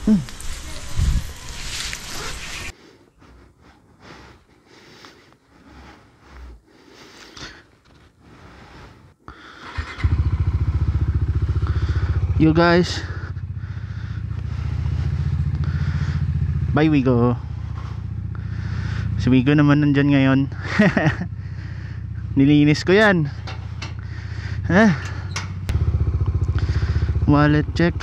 You guys, bye Wigo. Si Wigo naman nandyan ngayon. Nilinis ko yan. Wallet check,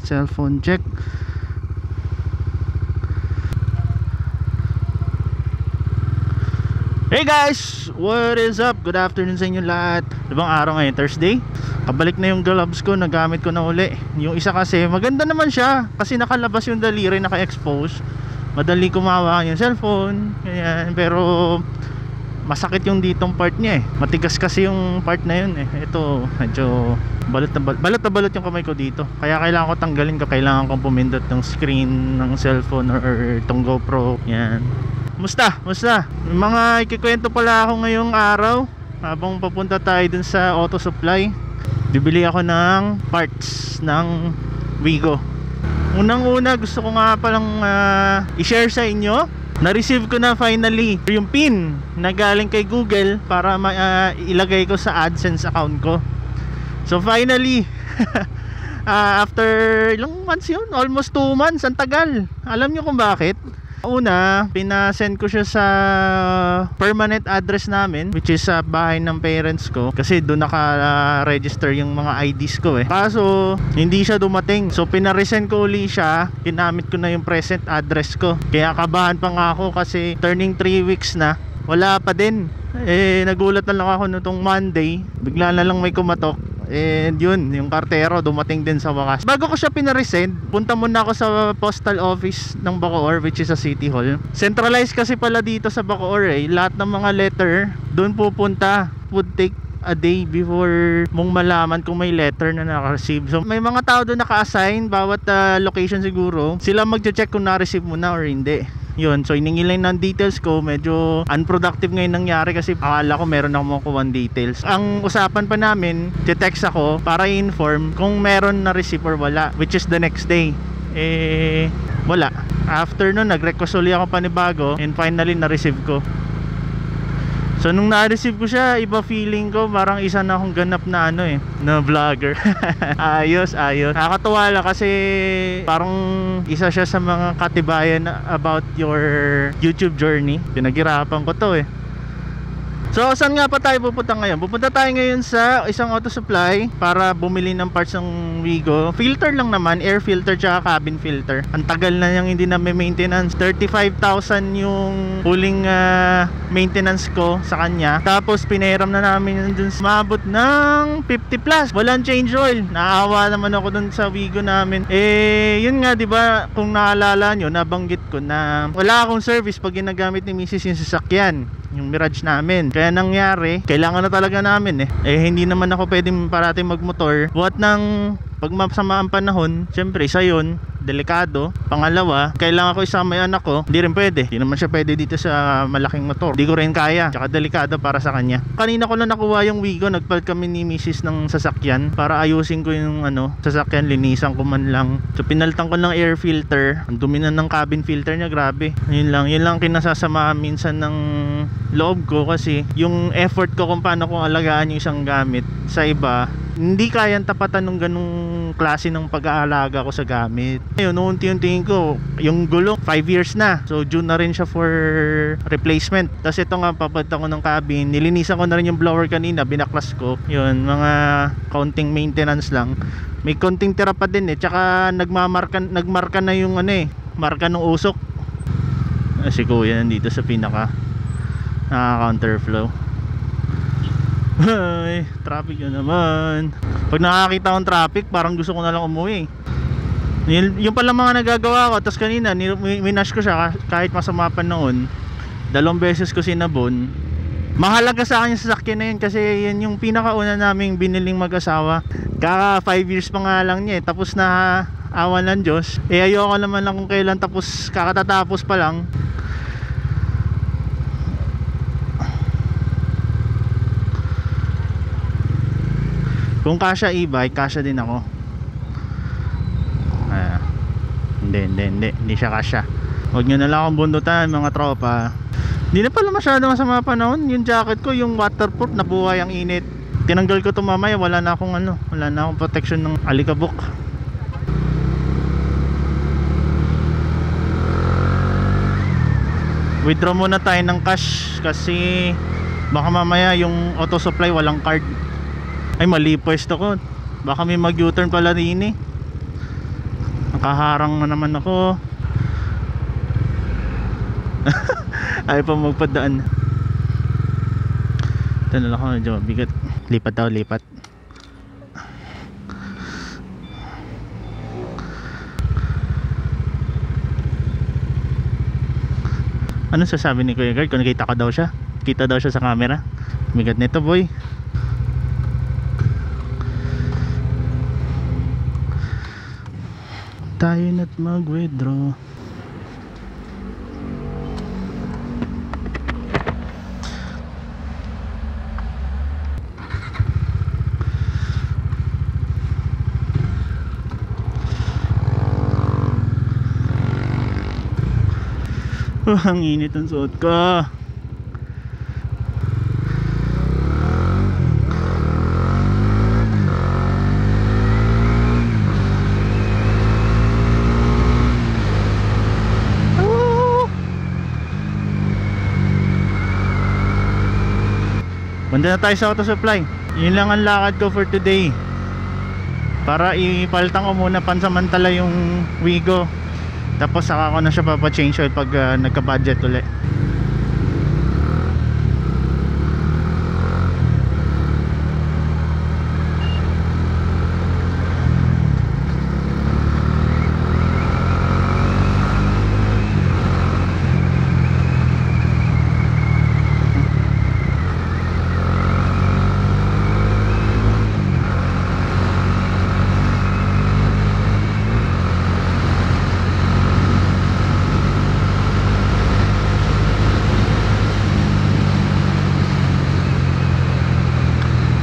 cellphone check. Hey guys, what is up? Good afternoon sa inyo lahat. Ibang araw ngayon, Thursday. Kabalik na yung gloves ko, nagamit ko na uli. Yung isa kasi, maganda naman siya kasi nakalabas yung daliri, naka-expose. Madali kumawa yung cellphone, ganyan. Pero masakit yung ditong part niya eh. Matigas kasi yung part na yun eh. Ito, medyo balot na balot yung kamay ko dito. Kaya kailangan ko tanggalin, kailangan kong pumindot ng screen ng cellphone or itong GoPro. Yan. Musta? Mga ikikwento pala ako ngayong araw habang papunta tayo dun sa auto supply. Bibili ako ng parts ng Wigo. Unang-una gusto ko nga palang i-share sa inyo. Na-receive ko na finally yung PIN na galing kay Google para ilagay ko sa AdSense account ko. So finally after ilang months yun? Almost 2 months. Ang tagal. Alam nyo kung bakit? Una, pinasend ko siya sa permanent address namin, which is sa bahay ng parents ko, kasi doon naka-register yung mga IDs ko eh. Kaso hindi siya dumating, so pinaresend ko uli siya. Ginamit ko na yung present address ko. Kaya kabahan pa nga ako kasi turning 3 weeks na, wala pa din. Nagulat na lang ako nitong Monday, bigla na lang may kumatok. And yun, yung kartero dumating din sa wakas. Bago ko siya pinaresend, punta muna ako sa postal office ng Bacoor, which is sa City Hall. Centralized kasi pala dito sa Bacoor eh. Lahat ng mga letter doon pupunta. Would take a day before mong malaman kung may letter na naka-receive. So may mga tao doon naka-assign bawat location siguro. Sila magche-check kung na-receive mo na or hindi. Yun, so iningi lang ng details ko. Medyo unproductive ngayon nangyari kasi akala ko meron akong makuha details. Ang usapan pa namin, te-text ako para i-inform kung meron na receive or wala, which is the next day. Wala. After nun, nag-request ulit ako panibago and finally na-receive ko. So nung na-receive ko siya, iba feeling ko, parang isa na akong ganap na na vlogger. Ayos. Nakakatuwa lang kasi parang isa siya sa mga katibayan about your YouTube journey. Pinaghirapan ko to eh. So saan nga pa tayo pupunta ngayon? Pupunta tayo ngayon sa isang auto supply para bumili ng parts ng Wigo. Filter lang naman, air filter tsaka cabin filter. Ang tagal na niyang hindi na may maintenance. 35,000 yung huling maintenance ko sa kanya. Tapos pinahiram na namin dun, mabot ng 50 plus. Walang change oil. Naawa naman ako dun sa Wigo namin. Yun nga, di ba, kung naalala nyo, nabanggit ko na wala akong service pag ginagamit ni Mrs. yung sasakyan, yung Mirage namin. Kaya nangyari, kailangan na talaga namin hindi naman ako pwedeng parating magmotor. Buhat ng pag masama ang panahon, syempre isa yun, delikado. Pangalawa, kailangan ko isama yung anak ko, hindi rin pwede. Hindi naman siya pwede dito sa malaking motor. Hindi ko rin kaya, tsaka delikado para sa kanya. Kanina ko na nakuha yung Wigo, nagpalit kami ni Mrs. ng sasakyan para ayusin ko yung sasakyan, linisan ko man lang. So pinalitan ko ng air filter. Ang dumi na ng cabin filter niya, grabe. Yun lang kinasasama minsan ng loob ko kasi yung effort ko kung paano kong alagaan yung isang gamit sa iba, hindi kayang tapatan ng ganung klase ng pag-aalaga ko sa gamit. Ayun, unti-untiin ko yung gulong 5 years na, so due na rin siya for replacement. Tapos ito nga, papalitan ko ng cabin, nilinisan ko na rin yung blower kanina, binaklas ko. Yun, mga counting maintenance lang. May konting tira pa din tsaka nagmarka na yung marka ng usok. Si kuya nandito sa pinaka counterflow. Ay, traffic yun naman. Pag nakakita akong traffic, parang gusto ko na lang umuwi. Yung pala mga nagagawa ko. Tapos kanina, minash ko siya kahit masama pa noon. 2 beses ko sinabon. Mahalaga sa akin yung sasakyan na yun kasi yan yung pinakauna naming biniling mag-asawa. Kaka 5 years pa nga lang niya tapos na awan ng Diyos. Ayoko naman lang kung kailan tapos, kakatatapos pa lang. Kung kasya e-bike, kasya din ako. Hindi siya kasya. Huwag nyo na lang akong bundutan mga tropa. Hindi na pala masyado masama panahon. Yung jacket ko, yung waterproof, nabuhay ang init. Tinanggal ko to mamaya, wala na akong protection ng alikabok. Withdraw muna tayo ng cash kasi baka mamaya yung auto supply walang card. Ay, mali pwesto ko. Baka may mag U-turn pala rin eh. Nakaharang na naman ako. Ayaw pa magpadaan. Ito na lang ako, medyo bigat. Lipat daw, lipat. Ano sasabi ni Kuya Guard kung nakita ka daw siya? Kita daw siya sa camera. Bigat nito boy. Tayo na't mag-withdraw. Ang init ang suot ko. Banda na tayo sa auto supply. Yun lang ang lakad ko for today. Para ipalitan ko muna pansamantala yung Wigo. Tapos saka ko na siya papa-change oil pag nagka-budget ulit.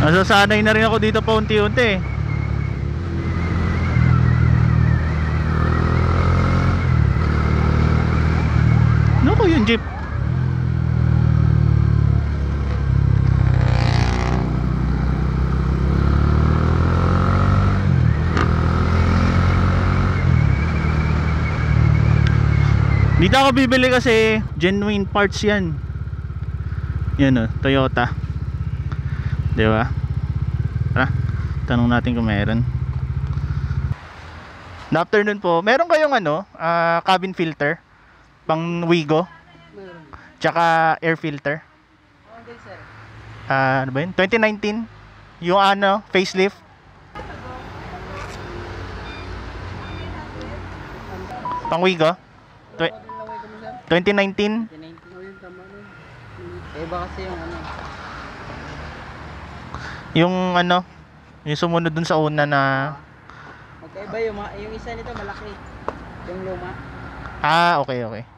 Nasasanay na rin ako dito pa unti-unti. Naku, yung jeep. Dito ako bibili kasi genuine parts yan. Yan o, Toyota. Diba? Tara, tanong natin kung meron. Good afternoon po. Meron kayong cabin filter pang Wigo? Meron. Tsaka air filter? Okay, sir. Ano ba yun? 2019? Yung facelift? Pang Wigo? 2019? 19 yun, tama nun. Iba kasi yung yung sumunod dun sa una na magkaiba yung isa nito malaki. Yung luma. Okay.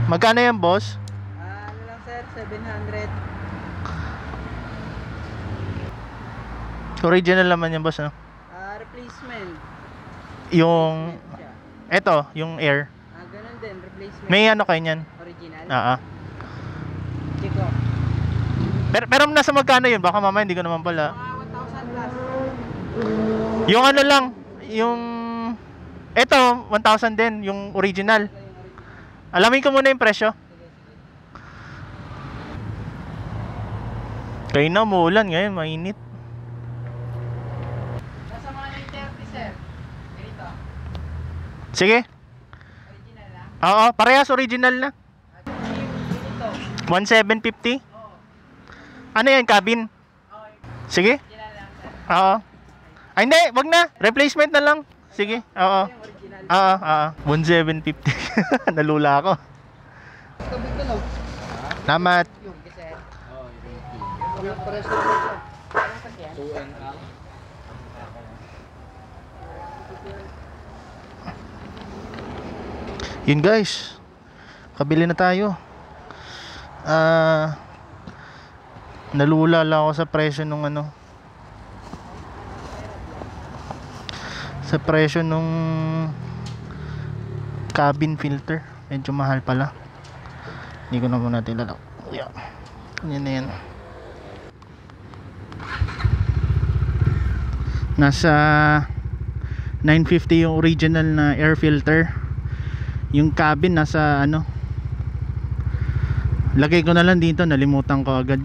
Magkano yan, boss? Ano lang, sir? 700. Original naman yan, boss, no? Replacement. Yung yung air. Ganun din, replacement. May kayo niyan? Original. Chico. Pero nasa magkano yun? Baka mamaya hindi ko naman pala. 1,000 plus. Yung yung 1,000 din, yung original. Alamin ko muna yung presyo. Kayo na, umuulan ngayon, mainit. Nasa mga 930, sir. Ganito. Sige. Original lang. Oo, parehas original na. Ganito. 1,750. Ano yan, cabin? Sige. Original lang, sir. Oo. Ay hindi, wag na. Replacement na lang. Sige. Oo. Yung original. 1,750. Nalula ako. Kabit ko, no? Salamat. Yung kasi. Yung pares na siya. Ano kasi yan? 2 Yun guys. Kabili na tayo. Nalula lang ako sa presyo nung sa presyo nung cabin filter. Medyo mahal pala. Hindi ko na muna tinalak. Yeah. Yan na yan. Nasa 950 yung original na air filter. Yung cabin nasa ano, lagay ko na lang dito, nalimutan ko agad.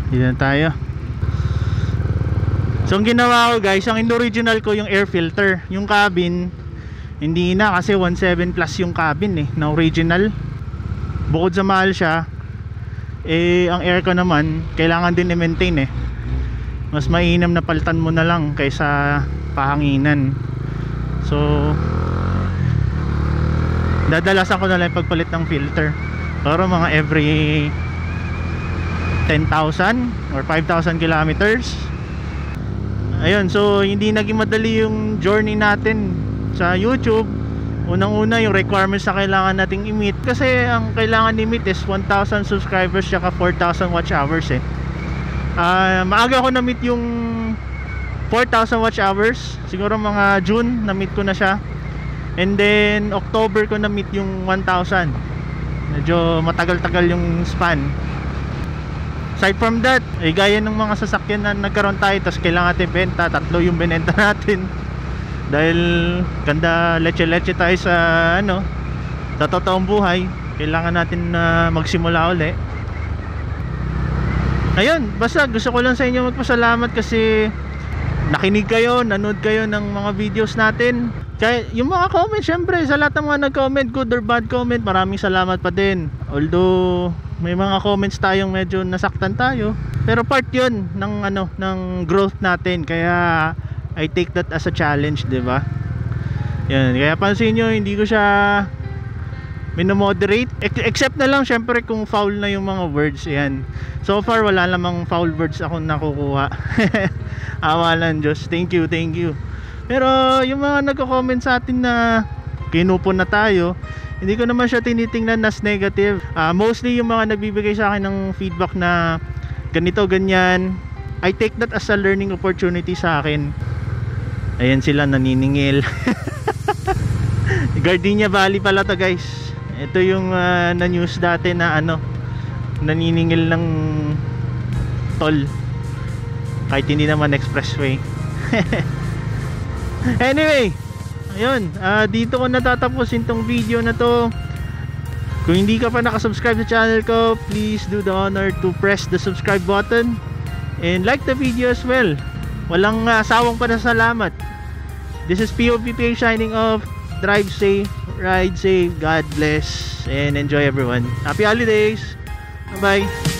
Dito na tayo. So ang ginawa ko guys, ang original ko yung air filter. Yung cabin hindi na, kasi 1.7 plus yung cabin na original. Bukod sa mahal siya, ang air ko naman kailangan din i-maintain Mas mainam na palitan mo na lang kaysa pahanginan. So dadalasan ko na lang pagpalit ng filter. Pero mga every 10,000 or 5,000 kilometers. Ayun, so hindi naging madali yung journey natin sa YouTube. Unang-una yung requirements na kailangan nating i-meet, kasi ang kailangan i-meet is 1,000 subscribers tsaka 4,000 watch hours maaga ko na-meet yung 4,000 watch hours. Siguro mga June na-meet ko na siya. And then October ko na-meet yung 1,000. Medyo matagal-tagal yung span. Aside from that, gaya ng mga sasakyan na nagkaroon tayo, tapos kailangan natin benta, 3 yung binenta natin. Dahil ganda leche-leche tayo sa sa totoong buhay, kailangan natin na magsimula uli. Ayun, basta gusto ko lang sa inyo magpasalamat kasi nakinig kayo, nanood kayo ng mga videos natin. Kaya yung mga comment, syempre sa lahat ng mga nag-comment, good or bad comment, maraming salamat pa din. Although may mga comments tayong medyo nasaktan tayo, pero part yun ng ng growth natin, kaya I take that as a challenge, diba? Yan, kaya pansin nyo, hindi ko siya minomoderate, except na lang syempre kung foul na yung mga words. Yan, so far wala namang foul words akong nakukuha. Awa lang Diyos, thank you. Pero yung mga nagko-comment sa atin na kinupon na tayo, hindi ko naman siya tinitingnan as negative. Mostly yung mga nagbibigay sa akin ng feedback na ganito, ganyan, I take that as a learning opportunity sa akin. Ayan sila naniningil. Gardenia Valley pala to guys. Ito yung na-news dati na naniningil ng toll kahit hindi naman expressway. Anyway, ayun, dito ko natatapusin tong video na to. Kung hindi ka pa nakasubscribe sa channel ko, please do the honor to press the subscribe button and like the video as well. Walang sawang pasasalamat. This is POPPA signing off. Drive safe, ride safe, God bless, and enjoy everyone. Happy holidays. Bye bye.